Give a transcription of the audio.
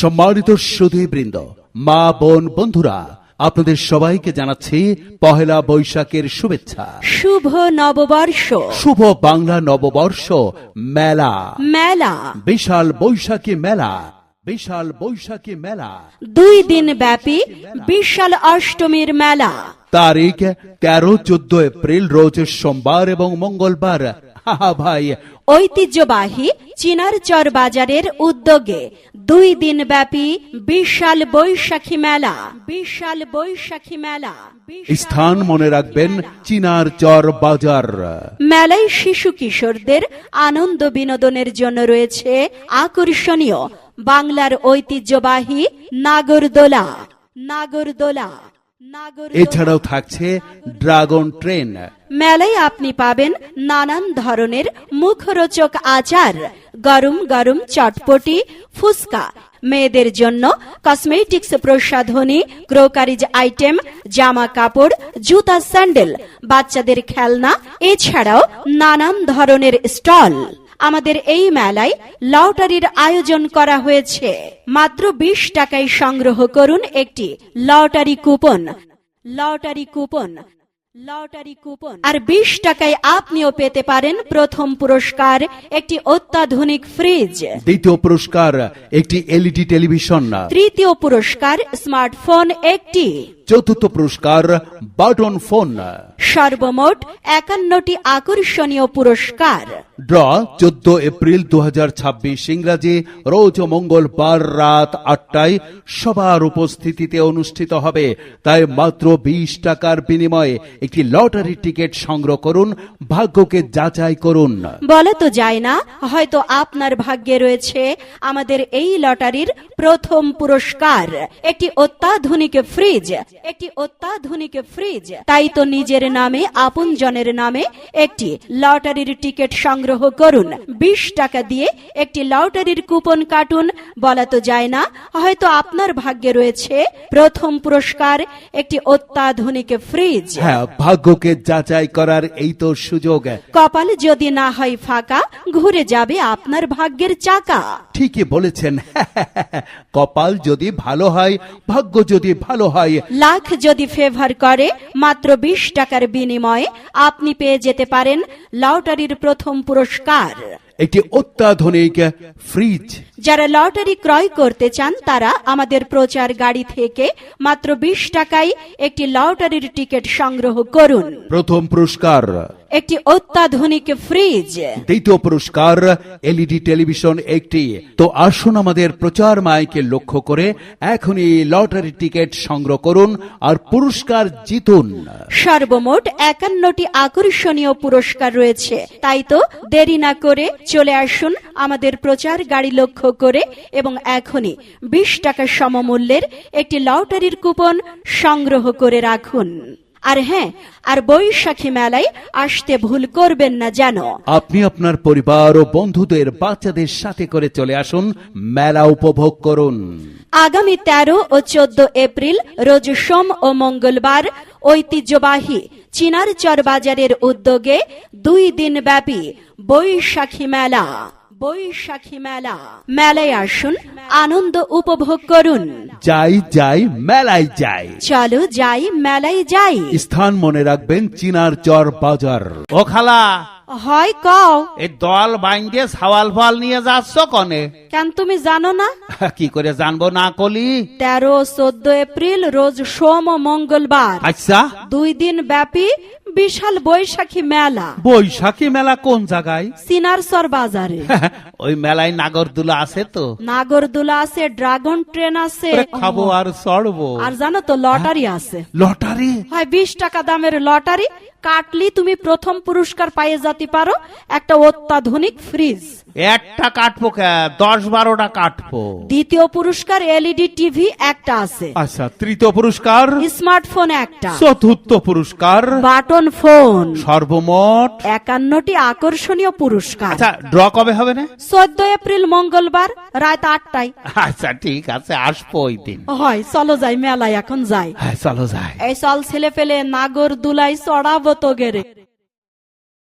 সম্মানিত সুধীবৃন্দ, মা বোন বন্ধুরা, আপনাদের সবাইকে জানাচ্ছি পহেলা বৈশাখের শুভেচ্ছা। শুভ নববর্ষ, শুভ বাংলা নববর্ষ মেলা। মেলা, বিশাল বৈশাখী মেলা, বিশাল বৈশাখী মেলা, 2 দিন ব্যাপী বিশাল অষ্টমীর মেলা। তারিখ 13-14 এপ্রিল, রোজ সোমবার এবং মঙ্গলবার। ভাই, ঐতিহ্যবাহী চিনারচর বাজারের উদ্যোগে 2 দিন ব্যাপী বিশাল বৈশাখী মেলা। বিশাল বৈশাখী মেলা। স্থান মনে রাখবেন, চিনারচর বাজার। মেলায় শিশু কিশোরদের আনন্দ বিনোদনের জন্য রয়েছে আকর্ষণীয় বাংলার ঐতিহ্যবাহী নাগরদোলা। নাগরদোলা, এছাড়াও থাকছে ড্রাগন ট্রেন। মেলায় আপনি পাবেন নানান ধরনের মুখরোচক আচার, গরম গরম চটপটি, ফুচকা, মেয়েদের জন্য কসমেটিক্স প্রসাধনী, ক্রোকারিজ আইটেম, জামা কাপড়, জুতা, স্যান্ডেল, বাচ্চাদের খেলনা, এছাড়াও নানান ধরনের স্টল। আমাদের এই মেলায় লটারির আয়োজন করা হয়েছে। মাত্র 20 টাকায় সংগ্রহ করুন একটি lottery coupon. Lottery coupon, lottery coupon. আর 20 টাকায় আপনিও পেতে পারেন প্রথম পুরস্কার একটি অত্যাধুনিক ফ্রিজ, দ্বিতীয় পুরস্কার একটি এলইডি টেলিভিশন, তৃতীয় পুরস্কার স্মার্টফোন একটি, চতুর্থ পুরস্কার বাটন ফোন। সর্বমোট 51টি আকর্ষণীয় পুরস্কার। ড্র 14 এপ্রিল 2026 ইংরাজি, রোজ মঙ্গলবার রাত 8টায় সবার উপস্থিতিতে অনুষ্ঠিত হবে। তাই মাত্র 20 টাকার বিনিময়ে একটি লটারি টিকিট সংগ্রহ করুন, ভাগ্যকে যাচাই করুন। বলা তো যায় না, হয়তো আপনার ভাগ্যে রয়েছে আমাদের এই লটারির প্রথম পুরস্কার একটি অত্যাধুনিক ফ্রিজ। একটি অত্যাধুনিক ফ্রিজ। তাই তো নিজের নামে, আপনজনের নামে একটি লটারির টিকিট সংগ্রহ করুন। 20 টাকা দিয়ে একটি লটারির কুপন কাটুন। বলা তো যায় না, হয়তো আপনার ভাগ্যে রয়েছে প্রথম পুরস্কার একটি অত্যাধুনিক ফ্রিজ। হ্যাঁ, ভাগ্যকে যাচাই করার এই তো সুযোগ। কপাল যদি না হয় ফাঁকা, ঘুরে যাবে আপনার ভাগ্যের চাকা। ঠিকই বলেছেন। কপাল যদি ভালো হয়, ভাগ্য যদি ভালো হয়, লাখ যদি ফেভার করে, মাত্র 20 টাকার বিনিময়ে আপনি পেয়ে যেতে পারেন লটারির প্রথম পুরস্কার একটি অত্যাধুনিক ফ্রিজ। যারা লটারি ক্রয় করতে চান তারা আমাদের প্রচার গাড়ি থেকে মাত্র 20 টাকায় একটি লটারির টিকিট সংগ্রহ করুন। প্রথম পুরস্কার একটি অত্যাধুনিক ফ্রিজ, দ্বিতীয় পুরস্কার এলইডি টেলিভিশন একটি। তো আসুন আমাদের প্রচার মাইকে লক্ষ্য করে এখনই লটারি টিকিট সংগ্রহ করুন আর পুরস্কার জিতুন। সর্বমোট 51টি আকর্ষণীয় পুরস্কার রয়েছে। তাই তো দেরি না করে চলে আসুন আমাদের প্রচার গাড়ি লক্ষ্য করে এবং এখনই 20 টাকা সমমূল্যের একটি লটারির কুপন সংগ্রহ করে রাখুন। আর হ্যাঁ, আর বৈশাখী মেলায় আসতে ভুল করবেন না যেন। আপনি আপনার পরিবার ও বন্ধুদের, বাচ্চাদের সাথে করে চলে আসুন, মেলা উপভোগ করুন। আগামী 13 ও 14 এপ্রিল রোজ সোম ও মঙ্গলবার ঐতিহ্যবাহী চিনারচর বাজারের উদ্যোগে 2 দিন ব্যাপী বৈশাখী মেলা। বৈশাখী মেলা। মেলায় আসুন, আনন্দ উপভোগ করুন। যাই যাই মেলায় যাই। চলো যাই মেলায় যাই। স্থান মনে রাখবেন, চিনারচর বাজার। ও খালা, হয় কও, এই দল বাইন্দে সাওয়াল ফল নিয়ে যাচ্ছ কনে? কেন তুমি জানো না? কি করে জানবো না কলি? 13 ও 14 এপ্রিল রোজ সোম ও মঙ্গলবার আচ্ছা, 2 দিন ব্যাপী বিশাল বৈশাখী মেলা। বৈশাখী মেলা কোন জায়গায়? চিনারচর বাজারে। ওই মেলায় নাগরদোলা আছে তো? নাগরদোলা আছে, ড্রাগন ট্রেন আছে, ওরে খাবো আর চড়বো। আর জানো তো লটারি আছে। লটারি? হয় 20 টাকা দামের লটারি কাটলি তুমি প্রথম পুরস্কার পাইয়ে যেতে পারো একটা অত্যাধুনিক ফ্রিজ। একটা কাটবো কে? 10-12টা কাটবো। দ্বিতীয় পুরস্কার এলইডি টিভি একটা আছে। আচ্ছা, তৃতীয় পুরস্কার স্মার্টফোন একটা। চতুর্থ পুরস্কার বাটন ফোন। সর্বমোট 51টি আকর্ষণীয় পুরস্কার। আচ্ছা, ড্র কবে হবে না? 14 এপ্রিল মঙ্গলবার রাত 8টায়। আচ্ছা ঠিক আছে, আসবো ওই দিন। হয়, চলো যাই মেলায়, এখন যাই। হ্যাঁ, চলো যাই। এই চল ছেলে পেলে নাগর দুলাই চড়াবো তো গেরে।